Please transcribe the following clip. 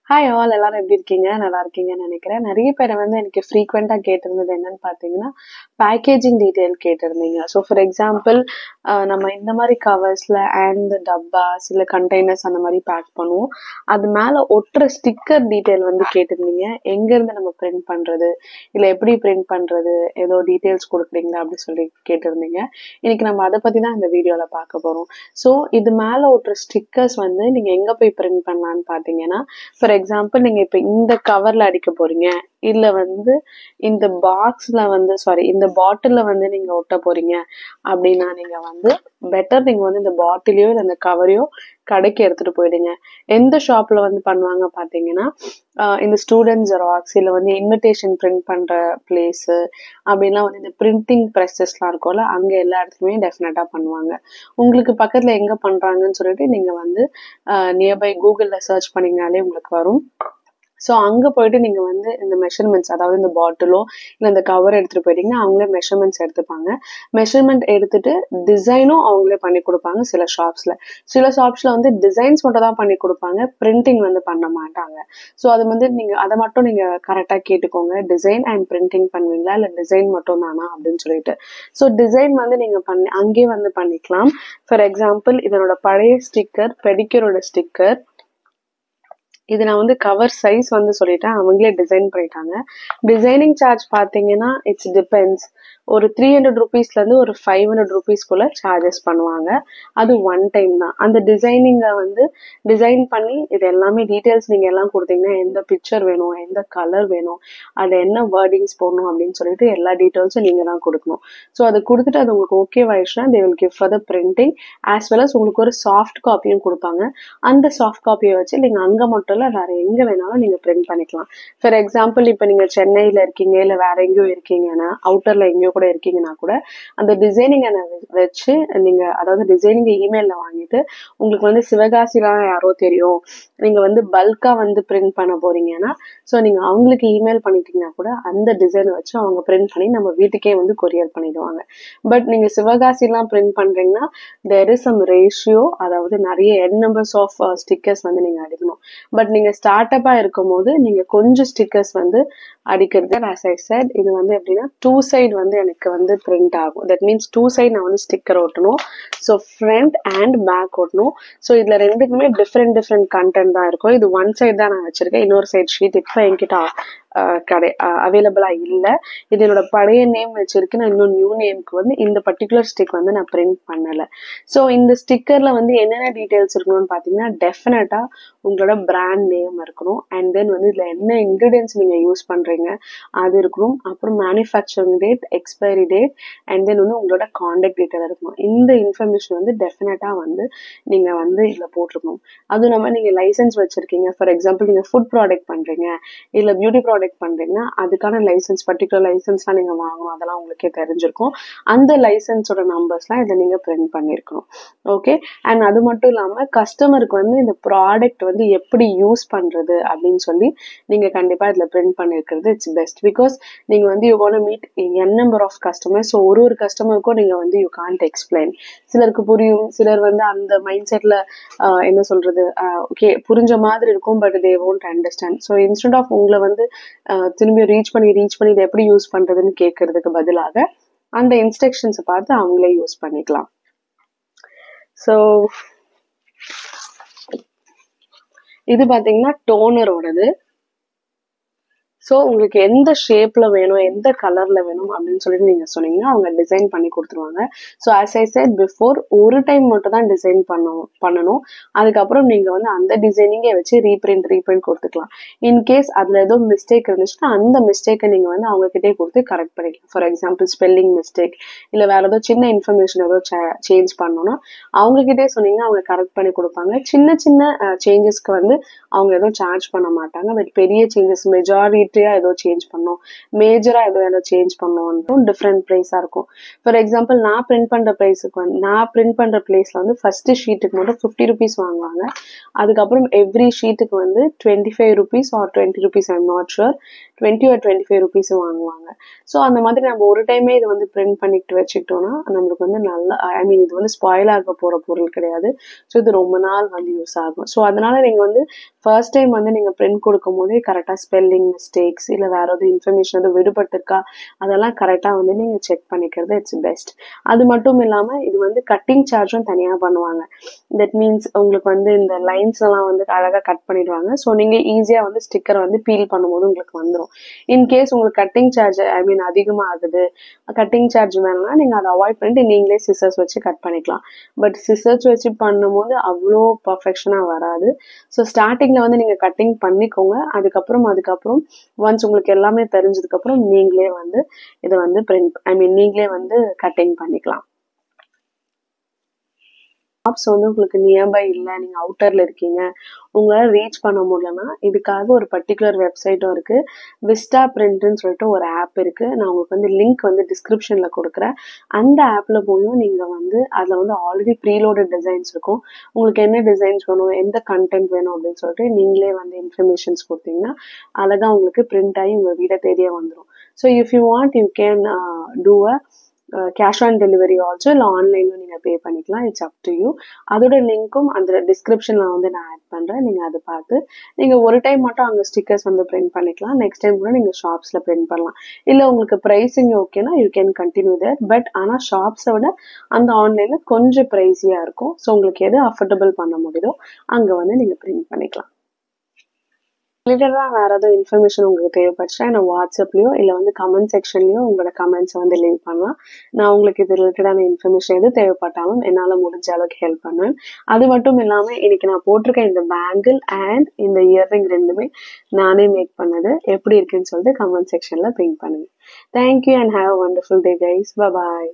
Hi all எல்லாரும் எப்படி இருக்கீங்க? நல்லா இருக்கீங்கன்னு நினைக்கிறேன். நிறைய பேர் வந்து எனக்கு ஃப்ரீக்வெண்ட்டாக கேட்டிருந்தது என்னன்னு பார்த்தீங்கன்னா, பேக்கேஜிங் டீட்டெயில் கேட்டிருந்தீங்க. ஸோ ஃபார் எக்ஸாம்பிள் நம்ம இந்த மாதிரி கவர்ஸில் அண்ட் டப்பாஸ் இல்லை கண்டெய்னர்ஸ் அந்த மாதிரி பேக் பண்ணுவோம். அது மேலே ஒட்டுற ஸ்டிக்கர் டீட்டெயில் வந்து கேட்டிருந்தீங்க. எங்கேருந்து நம்ம பிரிண்ட் பண்ணுறது, இல்லை எப்படி பிரிண்ட் பண்ணுறது, ஏதோ டீட்டெயில்ஸ் கொடுக்குறீங்களா அப்படின்னு சொல்லி கேட்டிருந்தீங்க. இன்னைக்கு நம்ம அதை பற்றி தான் இந்த வீடியோவில் பார்க்க போகிறோம். ஸோ இது மேலே ஒட்டுற ஸ்டிக்கர்ஸ் வந்து நீங்கள் எங்கே போய் பிரிண்ட் பண்ணலான்னு பார்த்தீங்கன்னா, ஃபார் எக்ஸாம்பிள் நீங்க இப்ப இந்த கவர்ல அடிக்க போறீங்க, இல்ல வந்து இந்த பாக்ஸ்ல வந்து இந்த பாட்டில்ல வந்து நீங்க ஒட்ட போறீங்க அப்படின்னா நீங்க வந்து பெட்டர் நீங்க வந்து இந்த பாட்டிலையோ இல்லை இந்த கவரையோ கடைக்கு எடுத்துட்டு போயிடுங்க. எந்த ஷாப்ல வந்து பண்ணுவாங்க பாத்தீங்கன்னா, இந்த ஸ்டூடெண்ட் ஜெராக்ஸ் இல்லை வந்து இன்விடேஷன் பிரிண்ட் பண்ற பிளேஸ் அப்படின்லாம் வந்து இந்த பிரிண்டிங் ப்ரெஸஸ்லாம் இருக்கும்ல, அங்க எல்லா இடத்துலயுமே டெஃபினட்டா பண்ணுவாங்க. உங்களுக்கு பக்கத்துல எங்க பண்றாங்கன்னு சொல்லிட்டு நீங்க வந்து நியர்பை கூகுள்ல சர்ச் பண்ணீங்கனாலே உங்களுக்கு வரும். ஸோ அங்கே போயிட்டு நீங்கள் வந்து இந்த மெஷர்மெண்ட்ஸ், அதாவது இந்த பாட்டிலோ இல்லை இந்த கவர் எடுத்துகிட்டு போயிட்டீங்கன்னா அவங்களே மெஷர்மெண்ட்ஸ் எடுத்துப்பாங்க. மெஷர்மெண்ட் எடுத்துட்டு டிசைனும் அவங்களே பண்ணி கொடுப்பாங்க. சில ஷாப்ஸில் வந்து டிசைன்ஸ் மட்டும் தான் பண்ணி கொடுப்பாங்க, பிரிண்டிங் வந்து பண்ண மாட்டாங்க. ஸோ அது வந்து நீங்கள் அதை மட்டும் நீங்கள் கரெக்டாக கேட்டுக்கோங்க. டிசைன் அண்ட் பிரிண்டிங் பண்ணுவீங்களா இல்லை டிசைன் மட்டும் தானா அப்படின்னு சொல்லிட்டு. ஸோ டிசைன் வந்து நீங்கள் அங்கேயே வந்து பண்ணிக்கலாம். ஃபார் எக்ஸாம்பிள் இதனோட பழைய ஸ்டிக்கர், பெடிக்யூரோட ஸ்டிக்கர், இது நான் வந்து கவர் சைஸ் வந்து சொல்லிட்டேன், அவங்களே டிசைன் பண்ணிட்டாங்க. டிசைனிங் சார்ஜ் பார்த்தீங்கன்னா இட்ஸ் டிபெண்ட்ஸ். ஒரு 300 ருபீஸ்லேருந்து ஒரு 500 ருபீஸ்க்குள்ள சார்ஜஸ் பண்ணுவாங்க. அது ஒன் டைம் தான். அந்த டிசைனிங்கை வந்து டிசைன் பண்ணி இது எல்லாமே டீட்டெயில்ஸ் நீங்கள் எல்லாம் கொடுத்தீங்கன்னா, எந்த பிக்சர் வேணும், எந்த கலர் வேணும், அதில் என்ன வேர்டிங்ஸ் போடணும் அப்படின்னு சொல்லிட்டு எல்லா டீட்டெயில்ஸும் நீங்கள் தான் கொடுக்கணும். ஸோ அதை கொடுத்துட்டு அது உங்களுக்கு ஓகே ஆயிடுச்சுன்னா they will give for the printing as well as உங்களுக்கு ஒரு சாஃப்ட் காப்பியும் கொடுப்பாங்க. அந்த சாஃப்ட் காப்பியை வச்சு நீங்கள் அங்கே மட்டும் வேற எங்க வேணாலும் நீங்க பிரிண்ட் பண்ணிக்கலாம். ஃபார் எக்ஸாம்பிள் இப்ப நீங்க சென்னையில இருக்கீங்க இல்ல வேற எங்கேயோ இருக்கீங்கன்னா, அவுட்டர்ல எங்கேயோ கூட இருக்கீங்கன்னா கூட அந்த டிசைனிங் வச்சு நீங்க, அதாவது டிசைனிங் இமெயில்ல வாங்கிட்டு, உங்களுக்கு வந்து சிவகாசிலாம் யாரோ தெரியும், நீங்க வந்து பல்கா வந்து பிரிண்ட் பண்ண போறீங்கன்னா, ஸோ நீங்க அவங்களுக்கு இமெயில் பண்ணிட்டீங்கன்னா கூட அந்த டிசைனை வச்சு அவங்க பிரிண்ட் பண்ணி நம்ம வீட்டுக்கே வந்து கொரியர் பண்ணிடுவாங்க. பட் நீங்க சிவகாசிலாம் பிரிண்ட் பண்றீங்கன்னா தேர் இஸ் சம் ரேஷியோ, அதாவது நிறைய என் நம்பர்ஸ் ஆஃப் ஸ்டிக்கர்ஸ் வந்து நீங்க அடிக்கணும். பட் நீங்க ஸ்டார்ட் அப்பா இருக்கும் போது நீங்க கொஞ்சம் ஸ்டிக்கர்ஸ் வந்து அடிக்கிறது. as I said, இது வந்து எப்படின்னா 2 சைடு வந்து எனக்கு வந்து பிரிண்ட் ஆகும். தட் மீன்ஸ் 2 சைடு நான் வந்து ஸ்டிக்கர் ஒட்டணும். ஸோ ஃப்ரண்ட் அண்ட் பேக் ஒட்டணும். ஸோ இதுல ரெண்டுக்குமே டிஃப்ரெண்ட் கண்டென்ட் தான் இருக்கும். இது ஒன் சைடு தான் நான் வச்சிருக்கேன், இன்னொரு சைடு ஷீட் இப்போ என்கிட்ட அவைலபிளா இல்லை. இது என்னோட பழைய நேம் வச்சிருக்கு. நான் இன்னும் நியூ நேம்க்கு வந்து இந்த பர்டிகுலர் ஸ்டிக் வந்து நான் பிரிண்ட் பண்ணல. ஸோ இந்த ஸ்டிக்கர்ல வந்து என்னென்ன டீடைல்ஸ் இருக்கணும்னு பாத்தீங்கன்னா, டெஃபினட்டா உங்களோட பிராண்ட் நேம் இருக்கணும். அண்ட் தென் வந்து இதுல என்ன இன்கிரீடியன்ஸ் நீங்க யூஸ் பண்றீங்க அது இருக்கணும். அப்புறம் manufacturing date, expiry date, and then வந்து உங்களோட கான்டாக்ட் டீடைல் இருக்கணும். இந்த இன்ஃபர்மேஷன் வந்து டெஃபினட்டா வந்து நீங்க வந்து இதுல போட்டிருக்கணும். அதுவும் இல்லாம நீங்க லைசன்ஸ் வச்சிருக்கீங்க, ஃபார் எக்ஸாம்பிள் நீங்க ஃபுட் ப்ராடக்ட் பண்றீங்க இல்ல பியூட்டி ப்ராடக்ட் பண்றீங்கன்னா அதுக்கான லைசன்ஸ், பர்டிகுலர் லைசன்ஸ்லாம் நீங்க வாங்கணும். அதெல்லாம் உங்களுக்கே தெரிஞ்சிருக்கும். அந்த லைசன்ஸோட நம்பர்ஸ்லாம் இதை நீங்க பிரிண்ட் பண்ணிருக்கணும். ஓகே. அண்ட் அது மட்டும் இல்லாம கஸ்டமருக்கு வந்து இந்த ப்ராடக்ட் வந்து எப்படி யூஸ் பண்றது அப்படின்னு சொல்லி நீங்க கண்டிப்பா இதுல பிரிண்ட் பண்ணிருக்கிறது இட்ஸ் பெஸ்ட். பிகாஸ் நீங்க வந்து you gonna meet n number of customers. So ஒரு கஸ்டமருக்கும் நீங்க வந்து யூ கான்ட் எக்ஸ்பிளைன். சிலருக்கு புரியும், சிலர் வந்து அந்த மைண்ட் செட்ல என்ன சொல்றது, ஓகே புரிஞ்ச மாதிரி இருக்கும், but they won't understand. So instead of உங்களை வந்து திரும்பி ரீச் பண்ணி இதை எப்படி யூஸ் பண்றதுன்னு கேட்கறதுக்கு பதிலாக அந்த இன்ஸ்ட்ரக்ஷன்ஸை பார்த்து அவங்களே யூஸ் பண்ணிக்கலாம். ஸோ இது பாத்தீங்கன்னா டோனரோடது. ஸோ உங்களுக்கு எந்த ஷேப்ல வேணும், எந்த கலர்ல வேணும் அப்படின்னு சொல்லிட்டு நீங்க சொன்னீங்கன்னா அவங்க டிசைன் பண்ணி கொடுத்துருவாங்க. So as I said before, ஒரு டைம் மட்டும் தான் டிசைன் பண்ணணும். அதுக்கப்புறம் நீங்க வந்து அந்த டிசைனிங்கை வச்சு ரீபிரிண்ட் கொடுத்துக்கலாம். இன்கேஸ் அதுல ஏதோ மிஸ்டேக் இருந்துச்சுன்னா அந்த மிஸ்டேக்கை நீங்க வந்து அவங்க கிட்டே கொடுத்து கரெக்ட் பண்ணிக்கலாம். ஃபார் எக்ஸாம்பிள் ஸ்பெல்லிங் மிஸ்டேக் இல்ல வேற ஏதோ சின்ன இன்ஃபர்மேஷன் ஏதோ சேஞ்ச் பண்ணணும்னா அவங்க கிட்டே சொன்னீங்கன்னா அவங்க கரெக்ட் பண்ணி கொடுப்பாங்க. சின்ன சேஞ்சஸ்க்கு வந்து அவங்க எதுவும் சார்ஜ் பண்ண மாட்டாங்க. பட் பெரிய சேஞ்சஸ், மெஜாரிட்டி லைட்லியா ஏதோ சேஞ்ச் பண்ணோம், மேஜரா ஏதோ சேஞ்ச் பண்ணோம், டிஃப்ரெண்ட் பிரைஸா இருக்கும். ஃபார் எக்ஸாம்பிள் நான் பிரிண்ட் பண்ற பிளேஸ்ல வந்து ஃபர்ஸ்ட் ஷீட்டுக்கு மட்டும் 50 rupees வாங்குவாங்க. அதுக்கப்புறம் எவ்ரி ஷீட்டுக்கு வந்து 25 rupees or 20 rupees, I'm not sure, 20 or 25 rupees வாங்குவாங்க. ஸோ அந்த மாதிரி நம்ம ஒரு டைமே இது வந்து பிரிண்ட் பண்ணிட்டு வச்சுக்கிட்டோம்னா நம்மளுக்கு வந்து நல்லா, ஐ மீன் இது வந்து ஸ்பாயில் ஆக போற பொருள் கிடையாது. ஸோ இது ரொம்ப நாள் வந்து யூஸ் ஆகும். ஸோ அதனால நீங்க வந்து ஃபர்ஸ்ட் டைம் வந்து நீங்க பிரிண்ட் கொடுக்கும் போதே கரெக்டா ஸ்பெல்லிங் மிஸ்டேக்ஸ் இல்ல வேற எதுவும் இன்ஃபர்மேஷன் எதுவும் விடுபட்டிருக்கா அதெல்லாம் கரெக்டா வந்து நீங்க செக் பண்ணிக்கிறது இட்ஸ் பெஸ்ட். அது மட்டும் இல்லாம இது வந்து கட்டிங் சார்ஜும் தனியா பண்ணுவாங்க. தட் மீன்ஸ் உங்களுக்கு வந்து இந்த லைன்ஸ் எல்லாம் வந்து அழகா கட் பண்ணிடுவாங்க. ஸோ நீங்க ஈஸியா வந்து ஸ்டிக்கர் வந்து பீல் பண்ணும்போது உங்களுக்கு வந்துடும். இன்கேஸ் உங்களுக்கு கட்டிங் சார்ஜ் ஐ மீன் அதிகமா ஆகுது, கட்டிங் சார்ஜ் வேணும்னா நீங்க அதை அவாய்ட் பண்ணிட்டு நீங்களே சிசர்ஸ் வச்சு கட் பண்ணிக்கலாம். பட் சிசர்ஸ் வச்சு பண்ணும்போது அவ்வளோ பர்ஃபெக்ஷனா வராது. ஸோ ஸ்டார்டிங்ல வந்து நீங்க கட்டிங் பண்ணிக்கோங்க. அதுக்கப்புறம் ஒன்ஸ் உங்களுக்கு எல்லாமே தெரிஞ்சதுக்கு அப்புறம் நீங்களே வந்து இதை வந்து பிரிண்ட் நீங்களே வந்து கட்டிங் பண்ணிக்கலாம். ஷாப்ஸ் வந்து உங்களுக்கு நியர்பை இல்லை, நீங்க அவுட்டர்ல இருக்கீங்க, உங்களால ரீச் பண்ண முடியலன்னா இதுக்காக ஒரு பர்டிகுலர் வெப்சைட்டும் இருக்கு. விஸ்டா பிரிண்ட்னு சொல்லிட்டு ஒரு ஆப் இருக்கு. நான் உங்களுக்கு வந்து லிங்க் வந்து டிஸ்கிரிப்ஷன்ல கொடுக்குறேன். அந்த ஆப்ல போயும் நீங்க வந்து அதுல வந்து ஆல்ரெடி ப்ரீலோடட் டிசைன்ஸ் இருக்கும். உங்களுக்கு என்ன டிசைன்ஸ் வேணும், எந்த கண்டென்ட் வேணும் அப்படின்னு சொல்லிட்டு நீங்களே வந்து இன்ஃபர்மேஷன்ஸ் கொடுத்தீங்கன்னா அழகா உங்களுக்கு பிரிண்ட் ஆகி உங்க வீடை தேடியே வந்துடும். So if you want you can do a cash on delivery also, இல்லை ஆன்லைன்ல நீங்க பே பண்ணிக்கலாம். It's up to you. அதோட லிங்க்கும் அந்த டிஸ்கிரிப்ஷன்ல வந்து நான் ஆட் பண்றேன். நீங்க அதை பார்த்து நீங்க ஒரு டைம் மட்டும் அங்க ஸ்டிக்கர்ஸ் வந்து பிரிண்ட் பண்ணிக்கலாம். நெக்ஸ்ட் டைம் கூட நீங்க ஷாப்ஸ்ல பிரிண்ட் பண்ணலாம். இல்ல உங்களுக்கு பிரைசிங் ஓகேனா you can continue there. But ஆனா ஷாப்ஸை விட அந்த ஆன்லைன்ல கொஞ்சம் பிரைஸியா இருக்கும். ஸோ உங்களுக்கு எது அஃபோர்டபுள் பண்ண முடியுதோ அங்க வந்து நீங்க பிரிண்ட் பண்ணிக்கலாம். ரிலேட்டடா வேற ஏதாவது இன்ஃபர்மேஷன் உங்களுக்கு தேவைப்பட்டுச்சா என்ன வாட்ஸ்அப்லயோ இல்லை வந்து கமெண்ட் செக்ஷன்லயோ உங்களோட கமெண்ட்ஸ் வந்து லீவ் பண்ணலாம். நான் உங்களுக்கு இது ரிலேட்டடான இன்ஃபர்மேஷன் எது தேவைப்பட்டாலும் என்னால முடிஞ்ச அளவுக்கு ஹெல்ப் பண்ணுவேன். அது மட்டும் இல்லாம இன்னைக்கு நான் போட்டிருக்கேன் இந்த பேங்கிள் அண்ட் இந்த இயர்ரிங் ரெண்டுமே நானே மேக் பண்ணது. எப்படி இருக்குன்னு சொல்லிட்டு கமெண்ட் செக்ஷன்ல பிங் பண்ணுங்க. Thank you and have a wonderful day guys. Bye bye.